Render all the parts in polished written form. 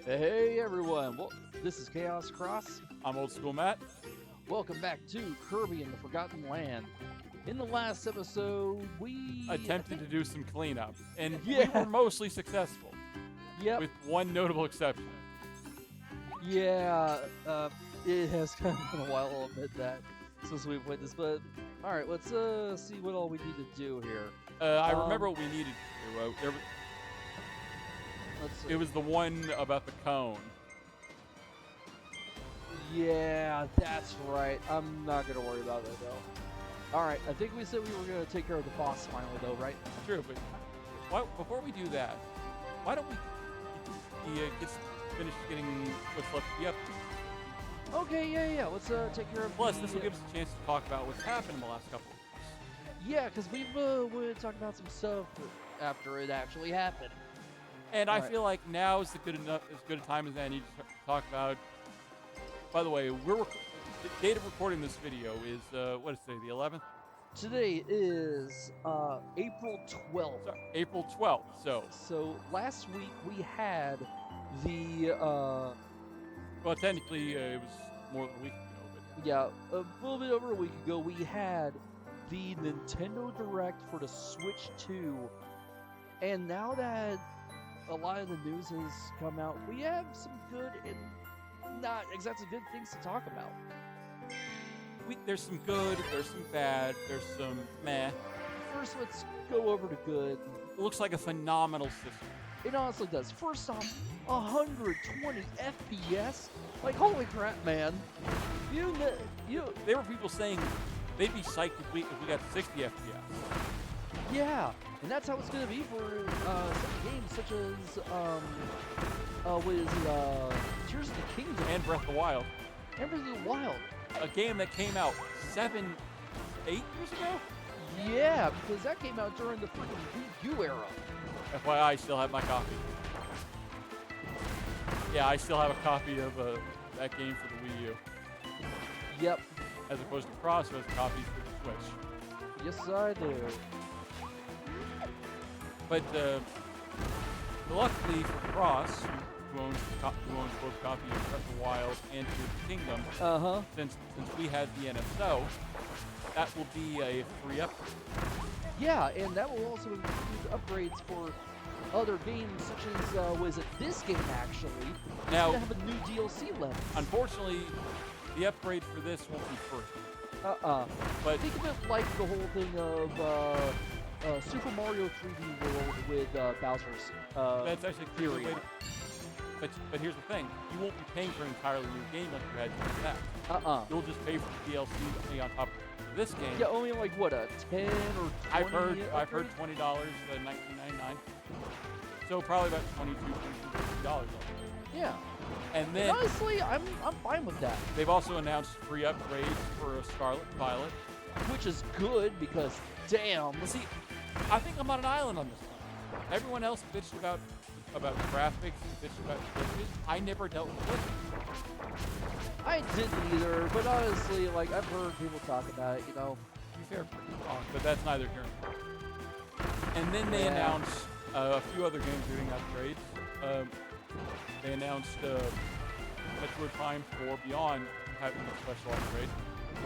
Hey everyone, well, this is Chaos Cross. I'm Old School Matt. Welcome back to Kirby and the Forgotten Land. In the last episode, we Attempted to do some cleanup, and we Yeah. were mostly successful, Yep. with one notable exception. Yeah. It has kind of been a while. I'll admit that since we played this. But all right, let's see what all we need to do here. I remember what we needed to do. Let's see. It was the one about the cone. Yeah, that's right. I'm not gonna worry about that though. All right, I think we said we were gonna take care of the boss finally, though, right? True, but before we do that, why don't we finish getting what's left of the episode? Okay, yeah. Let's take care of. Plus, this will give us a chance to talk about what's happened in the last couple of weeks. Yeah, because we're talking about some stuff after it actually happened. And I Alright. feel like now is as good a time as any to talk about. By the way, the date of recording this video is what is today, the 11th? Today is April 12th. Sorry, April 12th. So last week we had the Well, technically, it was more than a week ago, but yeah, a little bit over a week ago we had the Nintendo Direct for the Switch 2, and now that a lot of the news has come out, we have some good and not exactly good things to talk about. there's some good, there's some bad, there's some meh. First, let's go over to good. It looks like a phenomenal system. It honestly does. First off, 120 FPS. Like, holy crap, man! You. There were people saying they'd be psyched if we got 60 FPS. Yeah, and that's how it's gonna be for some games such as what is it? Tears of the Kingdom And Breath of the Wild, and Breath of the Wild. a game that came out 7, 8 years ago. Yeah, because that came out during the freaking Wii U era. FYI, I still have my copy. Yeah, I still have a copy of that game for the Wii U, Yep. as opposed to Cross, who has copies for the Switch. Yes, I do. But luckily for Cross, who owns both copies of Breath of the Wild and Tears of the Kingdom, since we had the NSO, that will be a free upgrade. Yeah, and that will also include upgrades for other games such as was it this game actually? Now, to have a new DLC level. unfortunately, the upgrade for this won't be free. But Think of it like the whole thing of Super Mario 3D World with Bowser's. that's actually a clear way Fury. But here's the thing: you won't be paying for an entirely new game like you had to do that. You'll just pay for the DLC to be on top of this game. Yeah, only like what, a 10 or 20 I've heard upgrade? $20, $19.99. So probably about $22 Yeah. And And then honestly, I'm fine with that. they've also announced free upgrades for Scarlet Violet. Which is good because damn. See, I think I'm on an island on this one. Everyone else bitched about graphics, bitched about glitches. I never dealt with glitches. I didn't either, but honestly, like I've heard people talk about it, you know. To be fair, pretty wrong, but that's neither here nor there. And then they Yeah. announced a few other games doing upgrades. They announced Metroid Prime 4 Beyond having a special upgrade.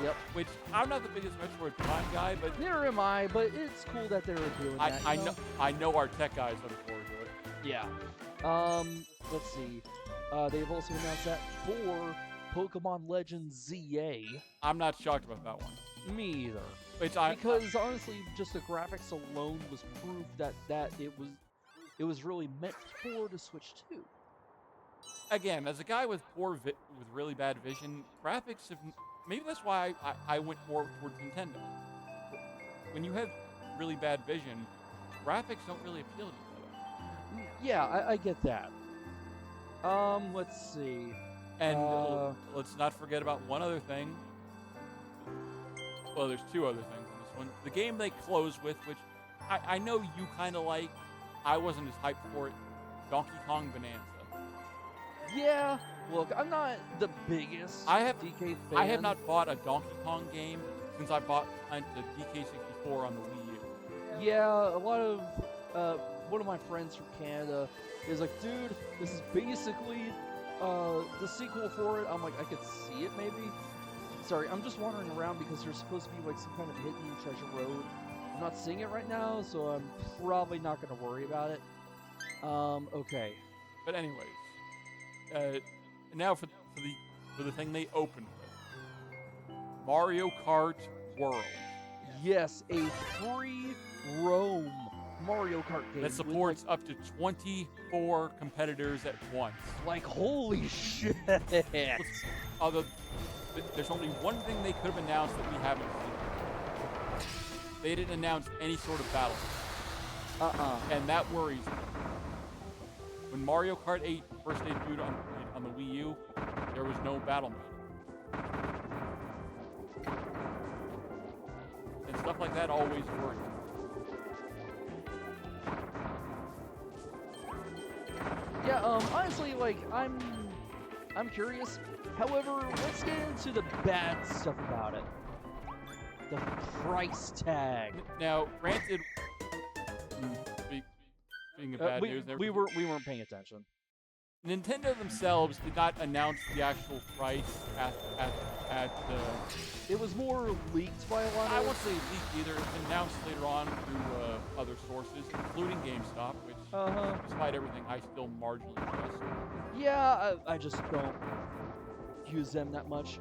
Yep. Which I'm not the biggest Metroid Prime guy, but Neither am I, but it's cool that they're doing that. I you know. I know our tech guys look forward to it. Yeah. Let's see. They've also announced that for Pokemon Legends ZA. I'm not shocked about that one. Me either. Which Because honestly, just the graphics alone was proof that it was really meant for the Switch 2. again, as a guy with with really bad vision, graphics have maybe that's why I went more towards Nintendo. When you have really bad vision, graphics don't really appeal to you. Yeah, I get that. Let's see. And let's not forget about one other thing. Well, there's two other things in this one. The game they close with, which I know you kind of like. I wasn't as hyped for it. Donkey Kong Bonanza. Yeah, look, I'm not the biggest DK fan. I have not bought a Donkey Kong game since I bought the DK64 on the Wii U. Yeah, a lot of one of my friends from Canada He's like, dude, this is basically the sequel for it. I'm like, I could see it maybe. Sorry, I'm just wandering around because there's supposed to be like some kind of hidden treasure road. I'm not seeing it right now, so I'm probably not going to worry about it. Okay. But anyways, now for the thing they opened with, Mario Kart World. Yes, a free roam Mario Kart game that supports up to 24 competitors at once. Like, holy shit! There's only one thing they could have announced that we haven't seen. They didn't announce any sort of battle. And that worries me. When Mario Kart 8 first debuted on the Wii U, there was no battle mode. And stuff like that always worries me. Yeah, honestly, like, I'm curious. However, let's get into the bad stuff about it. The price tag. Now, granted, speaking of bad news, we weren't paying attention. Nintendo themselves did not announce the actual price at It was more leaked by a lot of... I won't say leaked either. It's been announced later on through other sources, including GameStop, which, despite everything, I still marginally trust. Yeah, I just don't use them that much.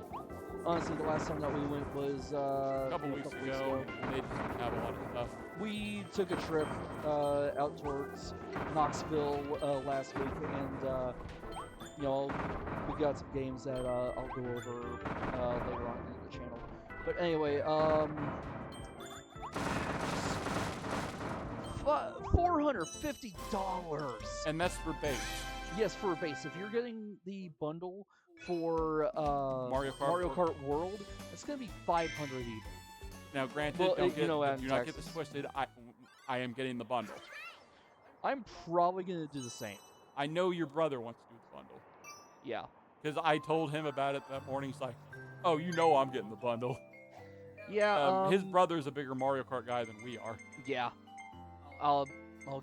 Honestly, the last time that we went was a couple weeks ago, and they just didn't have a lot of stuff. We took a trip out towards Knoxville last week, and you know, we got some games that I'll go over later on in the channel. But anyway, $450, and that's for base. Yes, for a base. If you're getting the bundle for Mario Kart World, it's gonna be $500 even. Now, granted, well, do not get this twisted. I am getting the bundle. I'm probably gonna do the same. I know your brother wants to do the bundle. Yeah. Because I told him about it that morning. He's like, "Oh, you know I'm getting the bundle." Yeah. His brother's a bigger Mario Kart guy than we are. Yeah. I'll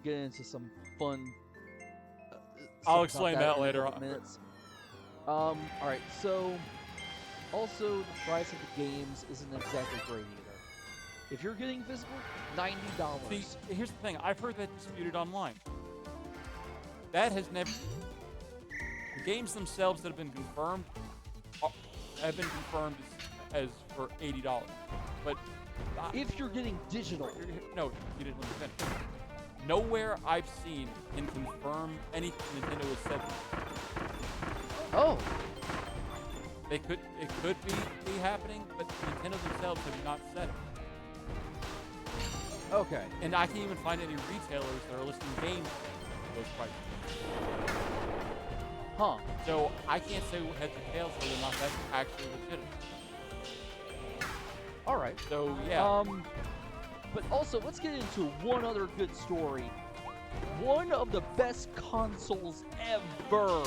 get into some fun. I'll explain that later on. Minutes. All right. So, also the price of the games isn't exactly great either. If you're getting physical, $90. See, here's the thing. I've heard that disputed online. That has never. The games themselves that have been confirmed as for $80. But if you're getting digital, no, you didn't understand. Nowhere I've seen can confirm anything Nintendo has said. Oh. It could be happening, but Nintendo themselves have not said it. Okay. And I can't even find any retailers that are listing games at those prices. Huh. So I can't say heads or tails whether or not that's actually legitimate. All right. So yeah. But also, let's get into one other good story. One of the best consoles ever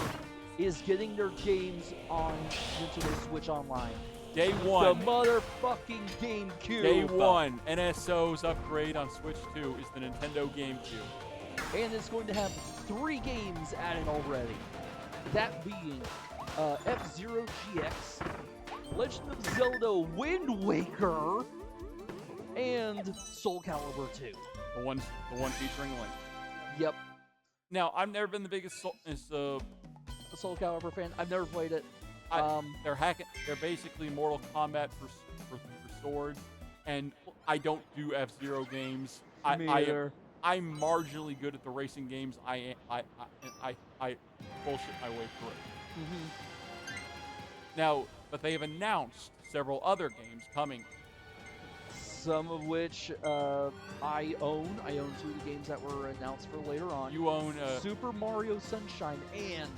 is getting their games on Nintendo Switch Online. Day one. The motherfucking GameCube. Day one. NSO's upgrade on Switch 2 is the Nintendo GameCube. And it's going to have 3 games added already. That being F-Zero GX, Legend of Zelda Wind Waker, and Soul Calibur 2. The one featuring Link. Yep. Now, I've never been the biggest Soul Calibur fan. I've never played it. They're hacking. They're basically Mortal Kombat for swords, and I don't do F-Zero games. Me either. I'm marginally good at the racing games. I bullshit my way through it. Mm-hmm. Now, but they have announced several other games coming. Some of which I own. I own 2 of the games that were announced for later on. You own Super Mario Sunshine and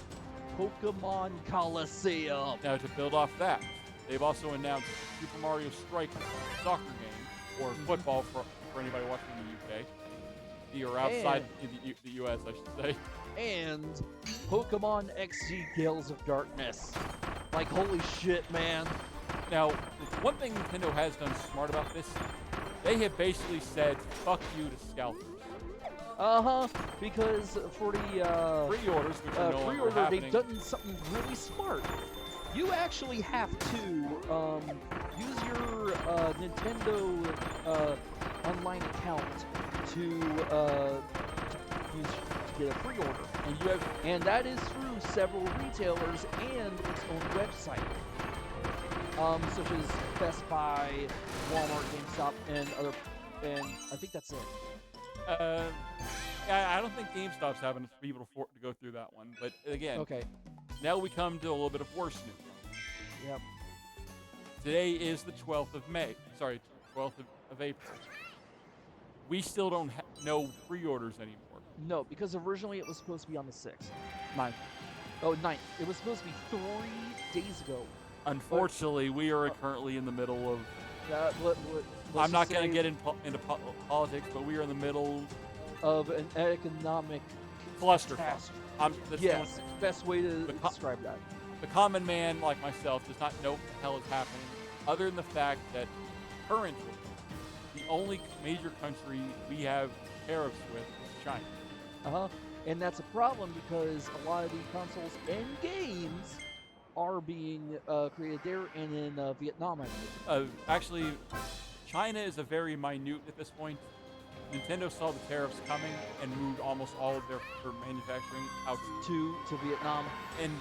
Pokemon Coliseum. Now, to build off that, they've also announced Super Mario Strike soccer game, or football for anybody watching in the UK. Or outside the US, I should say. And Pokemon XG Gales of Darkness. Like, holy shit, man. Now, one thing Nintendo has done smart about this, they have basically said, fuck you to scalpers. Because for the Pre-orders, which are no longer pre-order, happening. they've done something really smart. You actually have to use your Nintendo online account to get a pre-order, and that is through several retailers and its own website, such as Best Buy, Walmart, GameStop, and I think that's it. I don't think GameStop's having enough people to go through that one. But again, Okay. now we come to a little bit of worse news. Yep. Today is the 12th of May. Sorry, 12th of April. We still don't know pre-orders anymore. No, because originally it was supposed to be on the 6th. 9th. Oh, 9th. It was supposed to be 3 days ago. Unfortunately, we are currently in the middle of... I'm not going to get into politics, but we are in the middle of an economic clusterfuck. Yes, best way to describe that. The common man like myself does not know what the hell is happening, other than the fact that currently the only major country we have tariffs with is China. And that's a problem because a lot of the consoles and games are being created there and in Vietnam, I believe. Actually, China is a very minute at this point. Nintendo saw the tariffs coming and moved almost all of their manufacturing out to Vietnam. And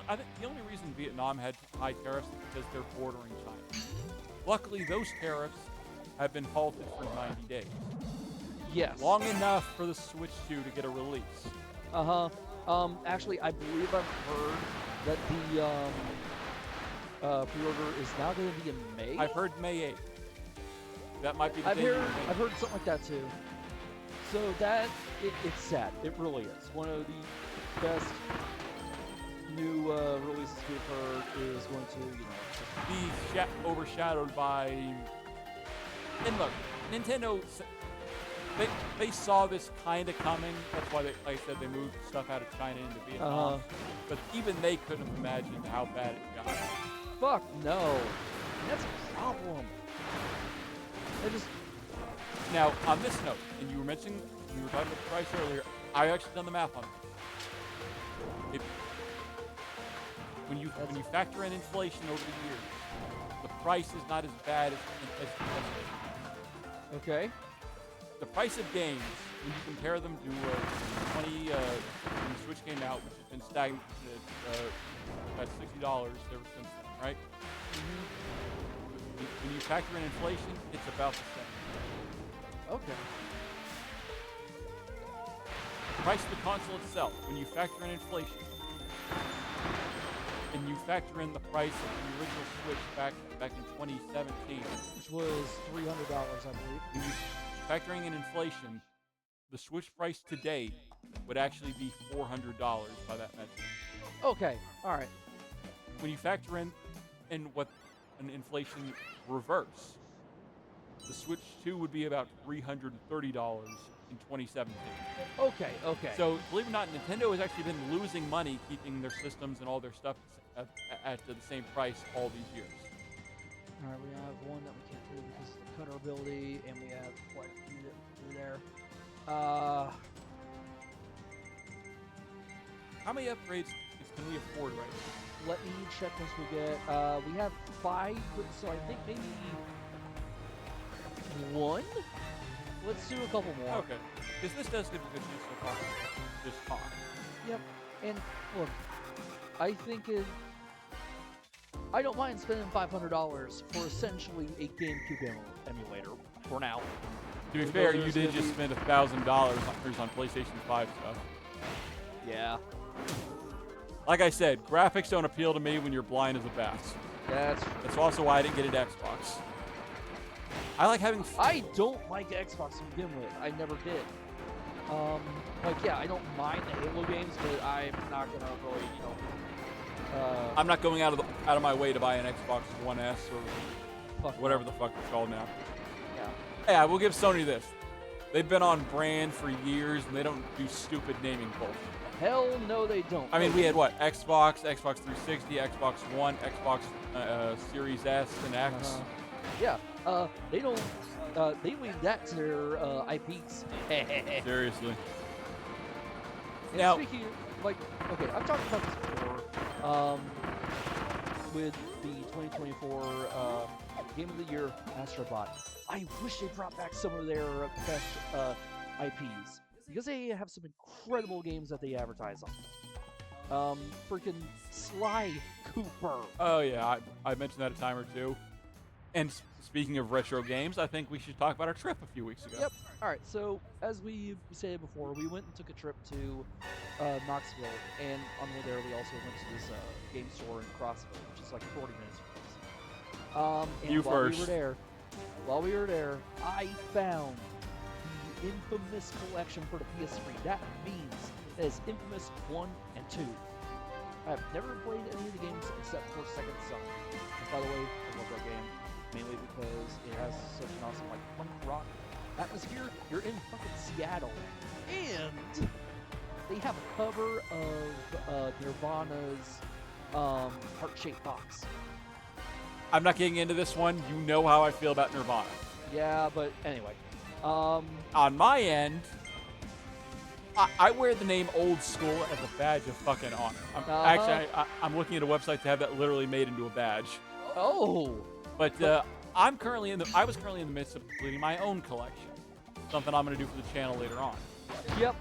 I think the only reason Vietnam had high tariffs is because they're bordering China. Luckily, those tariffs have been halted for 90 days. Yes. Long enough for the Switch 2 to get a release. Actually, I believe I've heard that the pre-order is now going to be in May. I've heard May 8th. That might be the I've day. I've heard something like that too. So that it's sad. It really is. One of the best new releases we've heard is going to, be overshadowed by. And look, Nintendo. They saw this kind of coming. That's why, like I said, they moved stuff out of China into Vietnam. But even they couldn't have imagined how bad it got. Fuck no. That's a problem. Now, on this note, and you were talking about the price earlier, I actually done the math on it. When you factor in inflation over the years, the price is not as bad as Okay. The price of games, when you compare them to when the Switch came out, which has been stagnant at $60 ever since then, right? When you factor in inflation, it's about the same. Okay. The price of the console itself, when you factor in inflation, and you factor in the price of the original Switch back in 2017, which was $300, I believe. Factoring in inflation, the Switch price today would actually be $400 by that metric. Okay, all right. When you factor in what an inflation reverse, the Switch 2 would be about $330 in 2017. Okay. So, believe it or not, Nintendo has actually been losing money keeping their systems and all their stuff at the same price all these years. All right, we have one that we can't do because of the cutter ability, and we have what through there. How many upgrades can we afford right now? Let me check once we get. We have 5, so I think maybe 1. Let's do a couple more. Okay, because this does give a good chance to talk about this talk. Yep, and look, I think I don't mind spending $500 for essentially a GameCube emulator for now. To be fair, you did just spend $1,000 on PlayStation 5 stuff. Yeah. Like I said, graphics don't appeal to me when you're blind as a bat. That's also why I didn't get an Xbox. I like having... I don't like Xbox to begin with. I never did. I don't mind the Halo games, but I'm not gonna really, I'm not going out of my way to buy an Xbox One S or whatever the fuck it's called now. Yeah, we'll give Sony this. They've been on brand for years, and they don't do stupid naming bullshit. Hell no, they don't. I mean, we had what? Xbox 360, Xbox One, Xbox Series S and X. Yeah. They don't. they leave that to their IPs. Seriously. And Now, speaking of, like, okay, I've talked about this before. With the 2024 Game of the Year Astrobot, I wish they brought back some of their best IPs because they have some incredible games that they advertise on. Freaking Sly Cooper. oh yeah, I mentioned that a time or two. And speaking of retro games, I think we should talk about our trip a few weeks ago. Yep. All right. So as we said before, we went and took a trip to Knoxville, and on the way there, we also went to this game store in Crossville, which is like 40 minutes from us. And You while first. While we were there, I found the Infamous collection for the PS3. That means it is Infamous 1 and 2. I've never played any of the games except for Second Son. And by the way, I love that game. Mainly because it has such an awesome like punk rock atmosphere. You're in fucking Seattle, and they have a cover of Nirvana's heart-shaped box. I'm not getting into this one. You know how I feel about Nirvana. Yeah, but anyway, On my end, I wear the name Old School as a badge of fucking honor. Actually, I'm looking at a website to have that literally made into a badge. oh. But I was currently in the midst of completing my own collection. Something I'm going to do for the channel later on. Yep.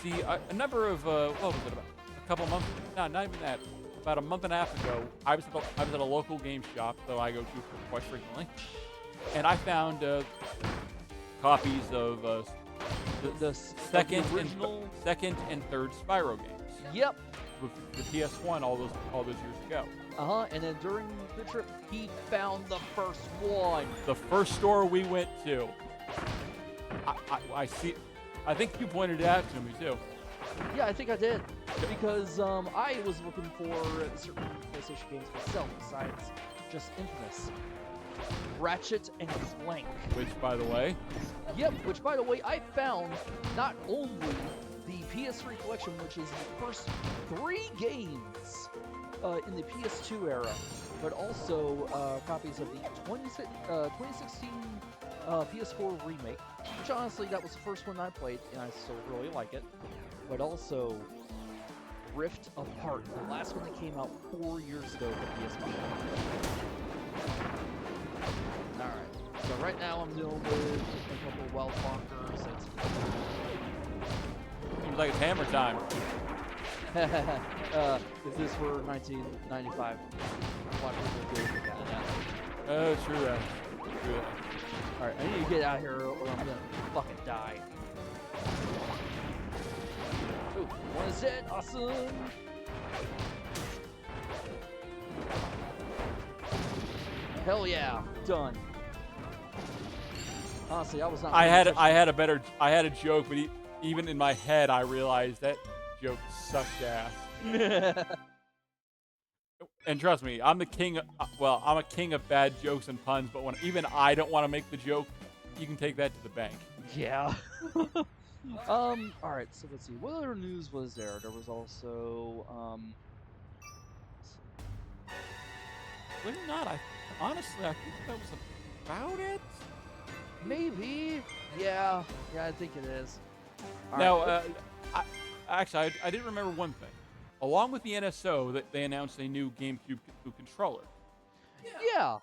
See, a number of what was it about? A couple months? No, not even that. About a month and a half ago, I was at a local game shop that I go to quite frequently, and I found copies of The second original. second and third Spyro games. Yep. With the PS1 all those years ago. And then during the trip, he found the first one. The first store we went to. I see. I think you pointed it out to me too. Yeah, I think I did. Because I was looking for certain PlayStation games myself, besides just Infamous. Ratchet and Clank. Which, by the way, Yep, which by the way, I found not only the PS3 collection, which is the first 3 games in the PS2 era, but also copies of the 2016 PS4 remake, which honestly, that was the first one I played, and I still really like it. But also Rift Apart, the last one that came out 4 years ago for PS5. Alright, so right now I'm dealing with a couple of wild bonkers. seems like it's hammer time. If this were 1995, why people do it like that? Oh, true that. True that. Alright, I need to get out of here or I'm gonna fucking die. Ooh, one is dead, awesome! Hell yeah, done. Honestly, I was not. I had a joke, but even in my head, I realized that joke sucked ass. And trust me, I'm the king. I'm a king of bad jokes and puns. But when even I don't want to make the joke, you can take that to the bank. Yeah. All right. So let's see. What other news was there? There was also Believe it or not, honestly, I think that was about it. maybe. Yeah. Yeah, I think it is. All Now, right. I did remember one thing. Along with the NSO, that they announced a new GameCube controller. Yeah.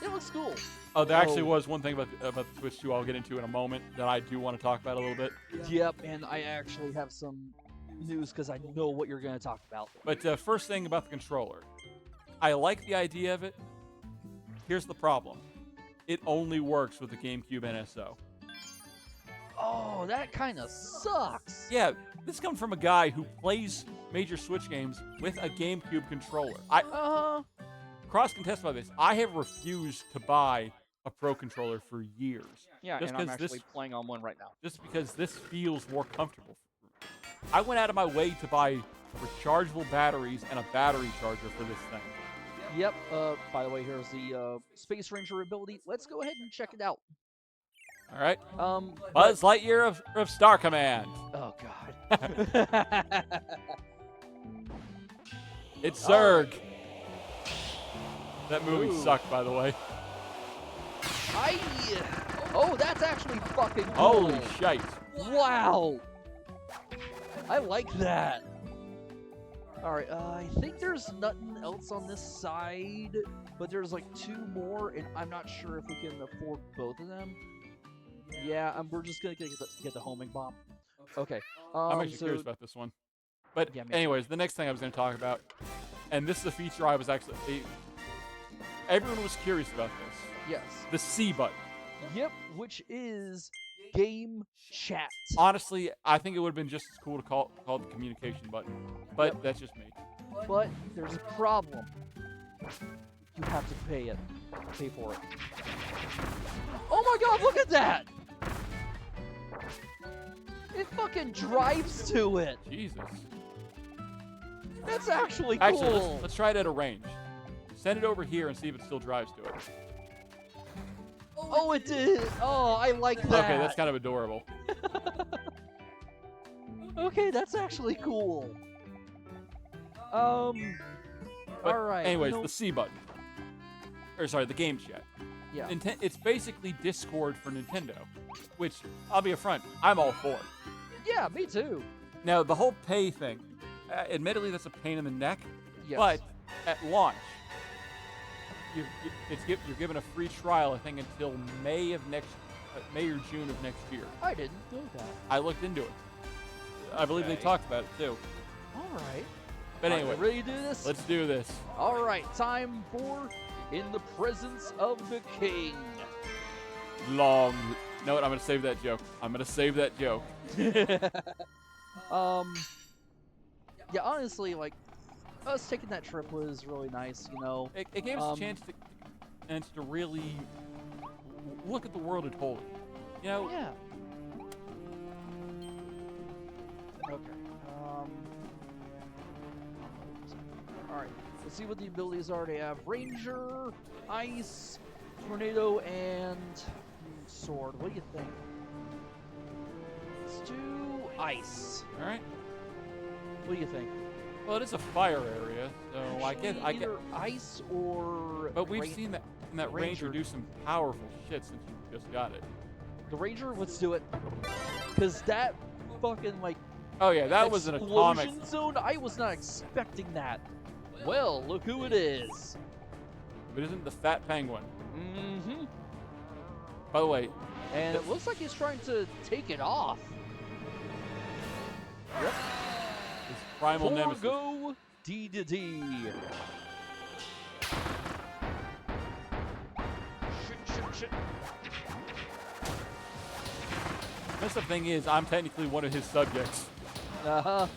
It looks cool. Oh, there actually was one thing about the Switch 2 I'll get into in a moment that I do want to talk about a little bit. Yep, and I actually have some news because I know what you're going to talk about. But first thing about the controller. I like the idea of it. Here's the problem. It only works with the GameCube NSO. Oh, that kind of sucks. Yeah, this comes from a guy who plays major Switch games with a GameCube controller. Cross contest by this. I have refused to buy a Pro controller for years. Yeah, just and I'm 'cause actually playing on one right now. Just because this feels more comfortable. I went out of my way to buy rechargeable batteries and a battery charger for this thing. Yep. By the way, here's the Space Ranger ability. Let's go ahead and check it out. All right. but- Buzz Lightyear of Star Command. Oh God. It's Zurg. Right. That movie Ooh. sucked, by the way. Oh, that's actually fucking cool. Holy shite. Wow. I like that. Alright, I think there's nothing else on this side, but there's like 2 more, and I'm not sure if we can afford both of them. Yeah, we're just gonna get the homing bomb. Okay. I'm actually curious about this one. But Yeah, me anyways, the next thing I was going to talk about, and this is a feature I was actually... everyone was curious about this. Yes. The C button. Yep, which is game chat. Honestly, I think it would have been just as cool to call the communication button. But Yep. that's just me. But there's a problem. You have to pay it. Pay for it. Oh my god, look at that! It fucking drives to it. Jesus. That's actually cool. Actually, let's try it at a range. Send it over here and see if it still drives to it. Oh, it did. Oh, I like that. Okay, that's kind of adorable. Okay, that's actually cool. But all right. Anyways, the C button. Or sorry, the game chat. Yeah. It's basically Discord for Nintendo, which, I'll be upfront, I'm all for. Yeah, me too. Now, the whole pay thing, admittedly, that's a pain in the neck, Yes. but at launch, you're given a free trial, I think, until May or June of next year. I didn't know that. I looked into it. I believe they talked about it, too. All right. But anyway, ready to do this? let's do this. All right, time for In the Presence of the King. Long. You know what? I'm going to save that joke. Yeah, honestly, like, us taking that trip was really nice, you know. It gave us a chance to really look at the world at whole. You know? Yeah. Okay. All right. Let's see what the abilities are. They have Ranger, Ice, Tornado, and Sword. What do you think? Let's do Ice. All right. What do you think? Well, it is a fire area, so I get. Either Ice or. But we've seen that Ranger do some powerful shit since you just got it. The Ranger, let's do it. Because that fucking, like. Oh, yeah, that was an atomic. Explosion zone? I was not expecting that. Well, look who it is. It isn't the fat penguin. Mm-hmm. By the way. And it looks like he's trying to take it off. Yep. His primal nemesis. Go Dedede. Shit. That's the thing is, I'm technically one of his subjects. Uh-huh.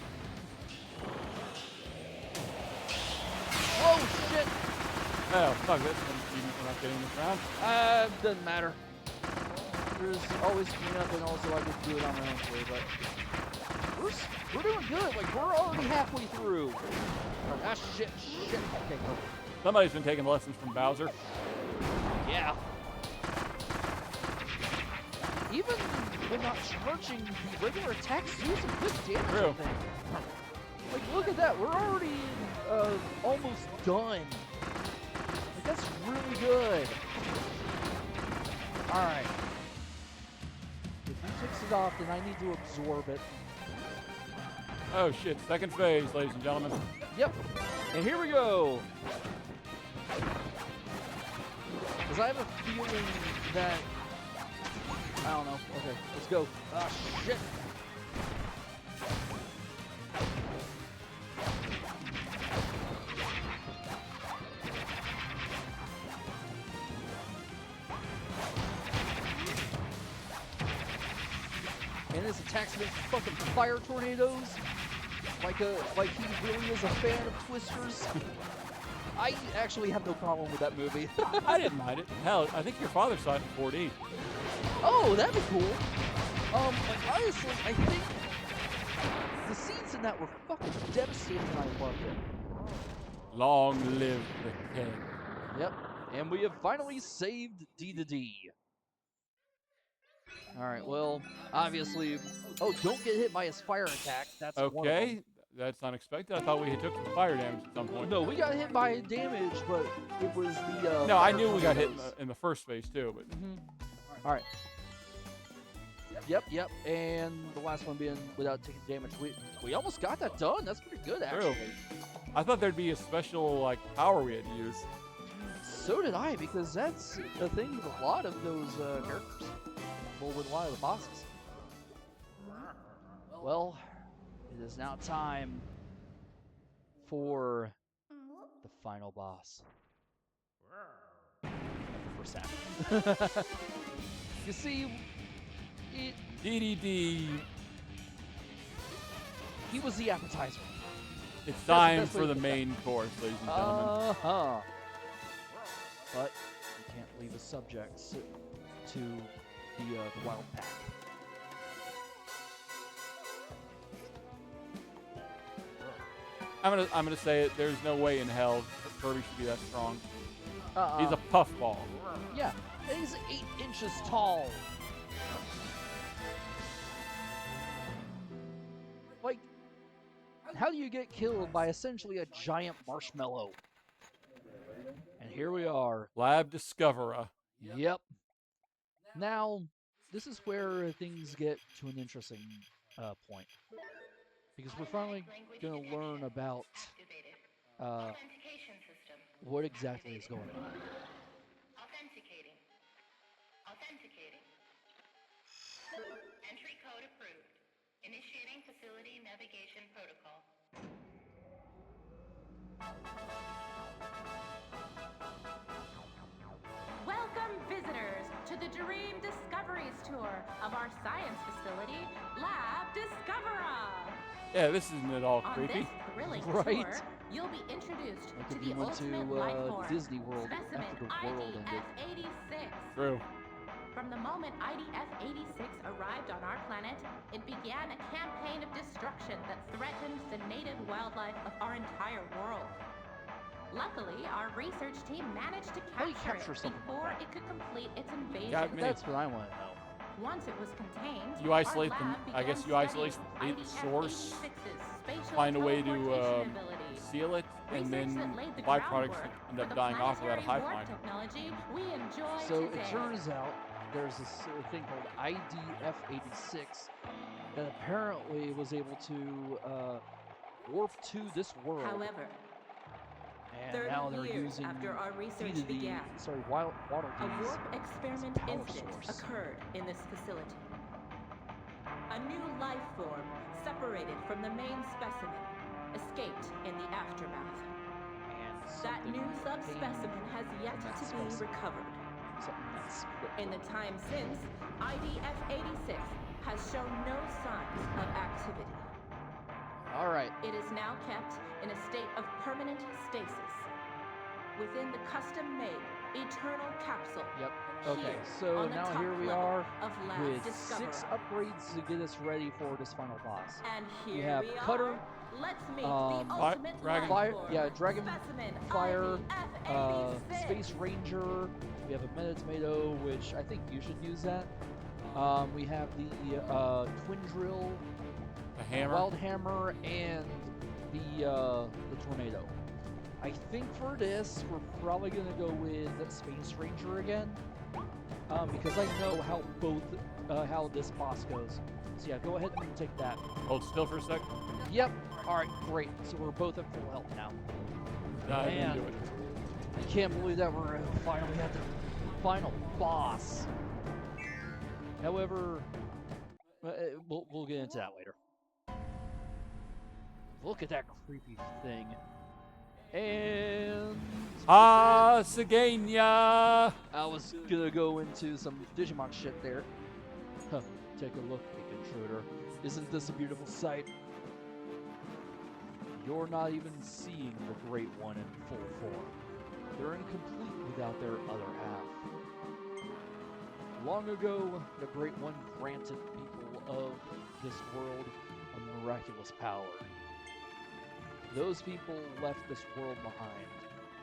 Oh, shit. Oh, fuck, that's we're not getting this round. Doesn't matter. There's always cleanup, and also I could do it on my own way, but we're doing good. Like, we're already halfway through. Ah, shit. Okay, go. Somebody's been taking lessons from Bowser. Yeah. Even when not charging, the regular attacks do some good damage, True. I think. Like, look at that. We're already almost done. Like, that's really good. Alright. If he takes it off, then I need to absorb it. Oh, shit. Second phase, ladies and gentlemen. Yep. And here we go. Because I have a feeling that... I don't know. Okay, let's go. Ah, shit. And his attacks make fucking fire tornadoes. Like he really is a fan of Twisters. I actually have no problem with that movie. I didn't mind it. Hell, I think your father saw it in 4D. Oh, that'd be cool. Like, honestly, I think the scenes in that were fucking devastating and I loved it. Long live the king. Yep. And we have finally saved Dedede. Alright, well, obviously... Oh, don't get hit by his fire attack. That's one of them. Okay, that's unexpected. I thought we had took some fire damage at some point. No, we got hit by damage, but it was the... No, I knew we got hit in the first phase, too, but... Alright, Yep. And the last one being without taking damage. We almost got that done. That's pretty good, True. actually. I thought there'd be a special like power we had to use. So did I, because that's the thing with a lot of those characters. Well, with a lot of the bosses. Well, it is now time for the final boss. For Saturn. You see, DDD. he was the appetizer. It's time best way for to the put that. main course, ladies and gentlemen. But you can't leave us subjects to the wild path. I'm gonna say it. There's no way in hell Kirby should be that strong. He's a puffball. Yeah, he's 8 inches tall. Like, how do you get killed by essentially a giant marshmallow? And here we are. Lab Discoverer. Yep. Now, this is where things get to an interesting point. Because we're finally going to learn about what exactly is going on. Authenticating. Entry code approved. Initiating facility navigation protocol. Welcome, visitors, to the Dream Discoveries tour of our science facility, Lab Discoverer. Yeah, this isn't at all On creepy. this thrilling Right. tour, you'll be introduced Like to if the you went ultimate to life form, Disney World specimen after the world ended. IDF-86. True. From the moment IDF-86 arrived on our planet, it began a campaign of destruction that threatened the native wildlife of our entire world. Luckily, our research team managed to How do you capture capture it something like before that? it could complete its invasion. Got me. That's what I want to know. Once it was contained, You isolate our them- lab I guess began you isolate studying the source, IDF-86's spatial find a way to teleportation ability. seal it, and Research then that laid the the byproducts groundwork end for up the dying off without a hive planetary warp mind. technology we enjoy So today. it turns out there's this thing called IDF-86 that apparently was able to warp to this world. However, and 30 now they're years using after our research DDD, began, Waddle a Dees. warp experiment power incident source. occurred in this facility. A new life form, separated from the main specimen, escaped in the aftermath. And That something new came subspecimen has yet from that to be specimen. recovered. Something that's split. In the time since, IDF-86 has shown no signs of activity. All right. It is now kept in a state of permanent stasis within the custom-made Eternal Capsule. Yep. Okay. Here, So on the now top here we level are of Lab with Discoverer. 6 upgrades to get us ready for this final boss. And We here have we Cutter, are. Let's meet um, the ultimate Dragon- life Fire, form. yeah, Dragon Specimen Fire, IDF-86. Space Ranger. We have a Meta Tomato, which I think you should use that. We have the Twin Drill, The hammer. Wild Hammer, and the Tornado. I think for this, we're probably gonna go with Space Ranger again, because I know how this boss goes. So yeah, go ahead and take that. Hold still for a sec. Yep. All right, great. So we're both at full health now. Dive Man. into it. I can't believe that we're finally at the final boss. However, we'll get into that later. Look at that creepy thing. And Sagania. I was gonna go into some Digimon shit there. Huh. Take a look, big intruder. Isn't this a beautiful sight? You're not even seeing the Great One in full form. They're incomplete without their other half. Long ago, the Great One granted people of this world a miraculous power. Those people left this world behind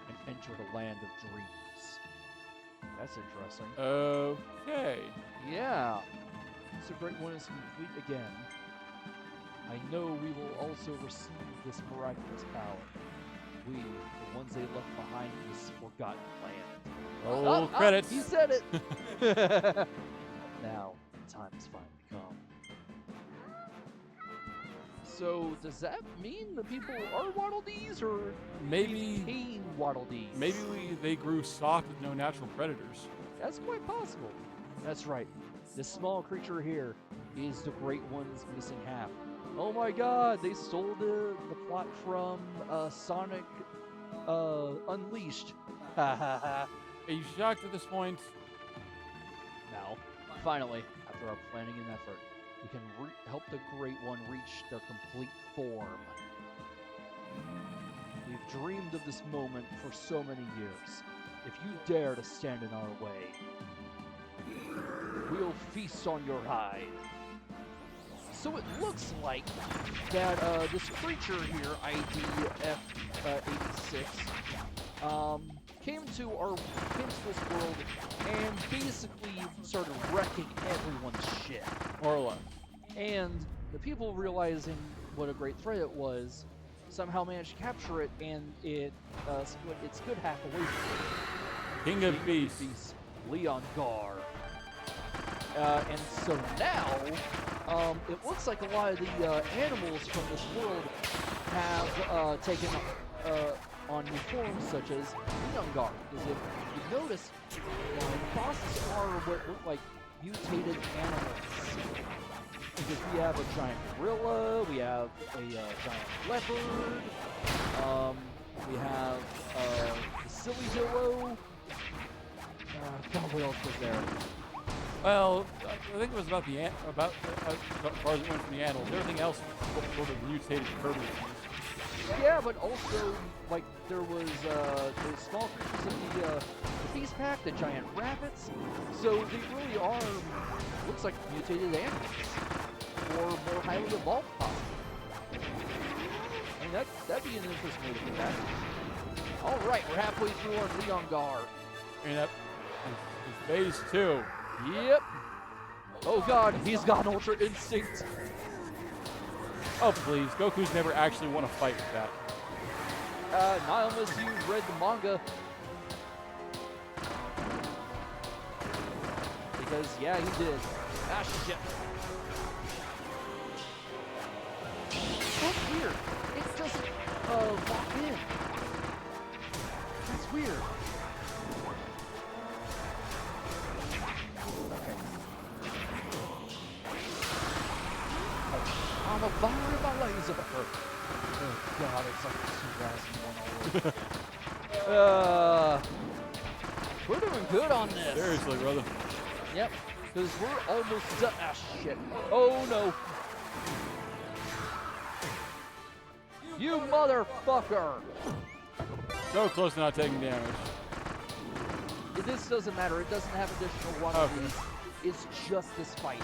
and entered a land of dreams. That's interesting. Okay. Yeah. So Great One is complete again. I know we will also receive this miraculous power. We, the ones they left behind in this forgotten land. Roll credits. He said it! Now, the time has finally come. So does that mean the people are Waddle Dees, or Maybe became Waddle Dees? they grew soft with no natural predators. That's quite possible. That's right. This small creature here is the Great One's missing half. Oh my God! They stole the plot from Sonic Unleashed. Ha ha ha. Are you shocked at this point? Now, finally, after our planning and effort, we can help the Great One reach their complete form. We've dreamed of this moment for so many years. If you dare to stand in our way, we'll feast on your hide. So it looks like that this creature here, IDF-86, came to this world and basically started wrecking everyone's shit. More or less. And the people, realizing what a great threat it was, somehow managed to capture it, and it split its good half away from it. King of Beasts. Leon Gar. And so now, it looks like a lot of the animals from this world have taken on new forms, such as Leon Gar. Because if you notice, the bosses are what look like mutated animals. Because we have a giant gorilla, we have a giant leopard, we have the Silly-Dillo. God, what else was there? Well, I think it was about as far as it went from the animals. Everything else sort of mutated Kirby. Yeah, but also, like, there was the small creatures in the Beast Pack, the giant rabbits. So they really are, looks like mutated animals. Or more highly evolved, possibly. I mean, that'd be an interesting way to get back. Alright, we're halfway through our Leon Gar. And that is phase 2. Yep. Oh God, he's got Ultra Instinct. Oh please, Goku's never actually won a fight with that. Not unless you read the manga. Because, yeah, he did. Ah, shit. That's weird. It doesn't, lock in. That's weird. Okay. I'm a fire in my laser. Oh God, it's like a 2,001 already. We're doing good on this. Seriously, brother. Yep, because we're almost done. Ah, shit. Oh no. You motherfucker! So close to not taking damage. This doesn't matter. It doesn't have additional one of these. It's just this fight.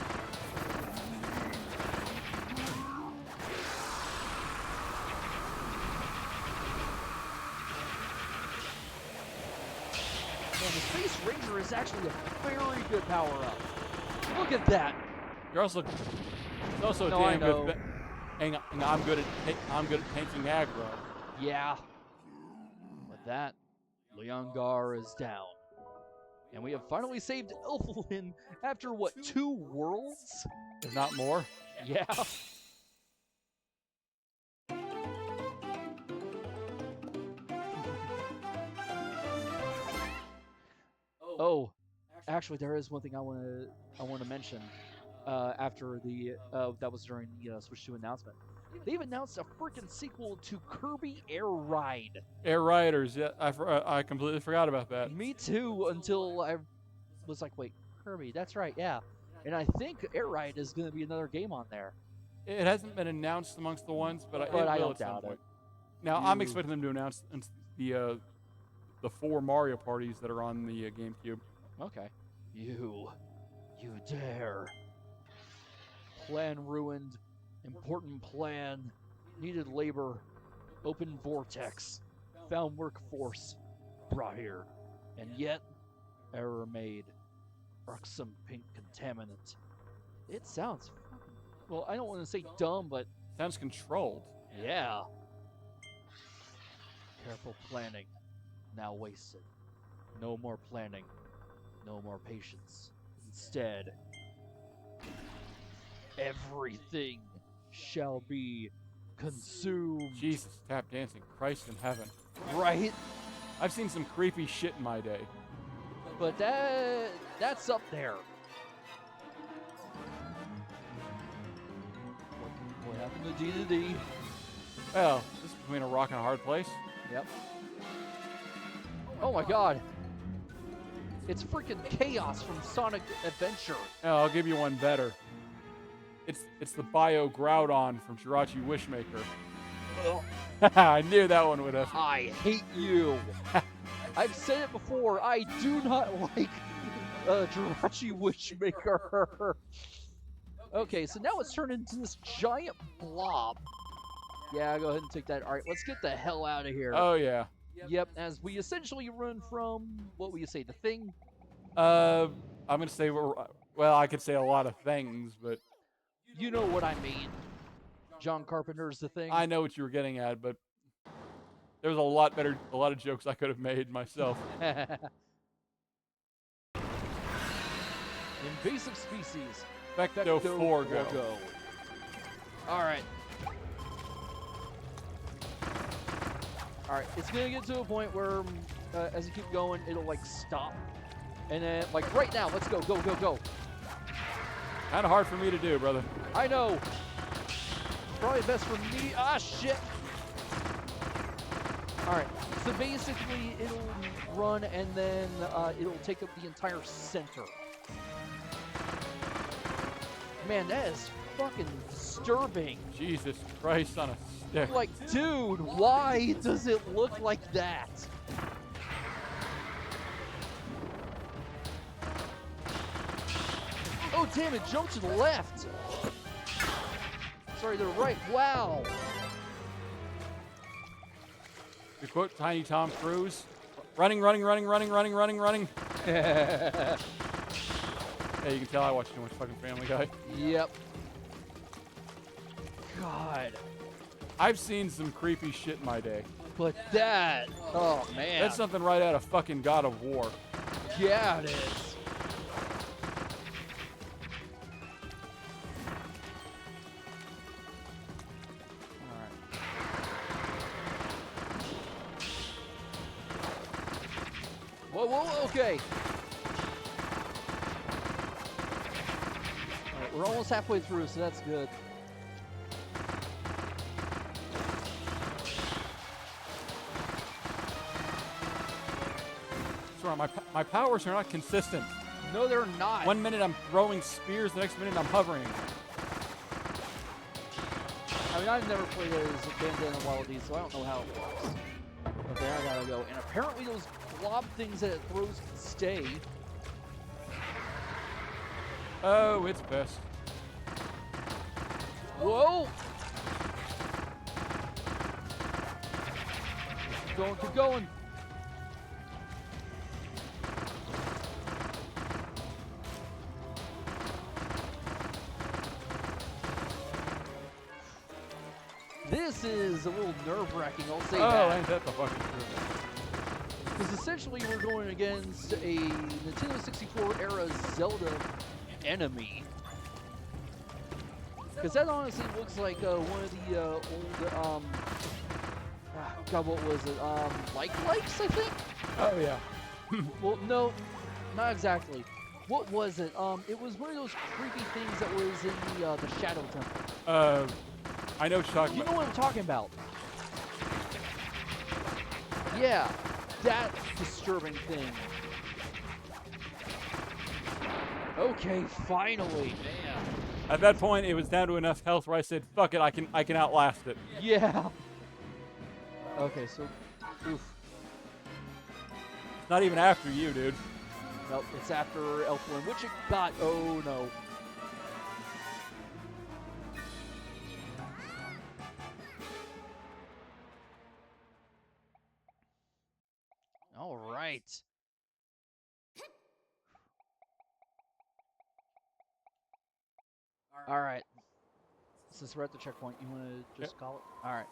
Man, the Space Ranger is actually a very good power-up. Look at that. You're also No, damn good. And I'm good at tanking aggro. Yeah. With that, Leon Gar is down. And we have finally saved Elflin after, what, 2 worlds? If not more. Yeah. Oh, actually, there is one thing I want to mention. After the that was during the Switch 2 announcement. They've announced a freaking sequel to Kirby Air Ride. Air Riders, yeah, I completely forgot about that. Me too, until I was like, wait, Kirby, that's right, yeah. And I think Air Ride is going to be another game on there. It hasn't been announced amongst the ones, but it I will don't at some doubt point. it. Now, I'm expecting them to announce the 4 Mario parties that are on the GameCube. Okay. You dare. Plan ruined. Important plan. Needed labor. Open vortex. Found workforce. Brought here. And yet, error made. Irksome pink contaminant. It sounds fucking... Well, I don't want to say dumb, but... Sounds controlled. Yeah. Careful planning. Now wasted. No more planning. No more patience. Instead, everything shall be consumed. Jesus, tap dancing, Christ in heaven. Right? I've seen some creepy shit in my day. But that's up there. What happened to Dedede? Well, this is between a rock and a hard place. Yep. Oh my god. It's freaking Chaos from Sonic Adventure. Oh, I'll give you one better. It's the Bio Groudon from Jirachi Wishmaker. I knew that one would have. I hate you. I've said it before. I do not like Jirachi Wishmaker. Okay, so now it's turned into this giant blob. Yeah, go ahead and take that. All right, let's get the hell out of here. Oh, yeah. Yep, as we essentially run from, what will you say, the Thing? I'm going to say, well, I could say a lot of things, but... You know what I mean. John Carpenter's The Thing. I know what you were getting at, but there was a lot of jokes I could have made myself. Invasive species. Fecto Forgo. Alright. Alright, it's gonna get to a point where, as you keep going, it'll, like, stop. And then, like, right now, let's go, go, go, go. Kind of hard for me to do, brother. I know. Probably best for me. Ah, shit. Alright, so basically, it'll run, and then it'll take up the entire center. Man, that is fucking disturbing. Jesus Christ on a stick. Like, dude, why does it look like that? Oh, damn, it jumped to the left. Sorry, to the right. Wow. To quote Tiny Tom Cruise, running. Hey, you can tell I watch too much fucking Family Guy. Yep. God. I've seen some creepy shit in my day. But that, oh man. That's something right out of fucking God of War. Yeah, it is. Whoa, okay. Alright, we're almost halfway through, so that's good. Sorry, my powers are not consistent. No, they're not. 1 minute I'm throwing spears, the next minute I'm hovering. I mean, I've never played as Bandana Wallaby, so I don't know how it works. Okay, I gotta go. And apparently those blob things that it throws can stay. Oh, it's pissed. Whoa! Keep going. This is a little nerve-wracking, I'll say that. Oh, ain't that the fucking truth? Because essentially we're going against a Nintendo 64 era Zelda enemy. Because that honestly looks like one of the old, God, what was it? Likes, I think? Oh, yeah. Well, no, not exactly. What was it? It was one of those creepy things that was in the Shadow Temple. I know what you're talking You know about. what I'm talking about? Yeah, that disturbing thing. Okay, finally, man. At that point, it was down to enough health where I said, "Fuck it, I can outlast it." Yeah. Okay, so, oof. It's not even after you, dude. Nope, it's after Elfwin, which it got. Oh no. All right. All right. Since we're at the checkpoint, you want to just call it? All right.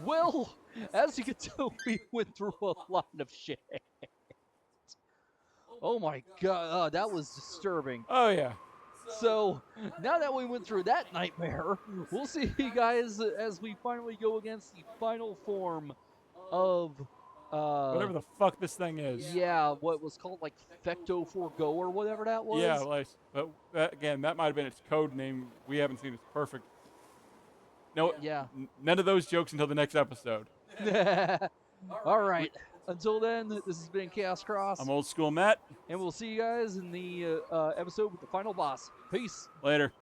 Well, as you can tell, we went through a lot of shit. Oh my god, that was disturbing. Oh, yeah. So now that we went through that nightmare, we'll see you guys as we finally go against the final form of Whatever the fuck this thing is. yeah, what was called like Fecto Forgo or whatever that was. Yeah, like, but again, that might have been its code name. We haven't seen its perfect. No, Yeah. none of those jokes until the next episode. All right. Until then, this has been Chaos Cross, I'm old school Matt. and we'll see you guys in the episode with the final boss. Peace. Later.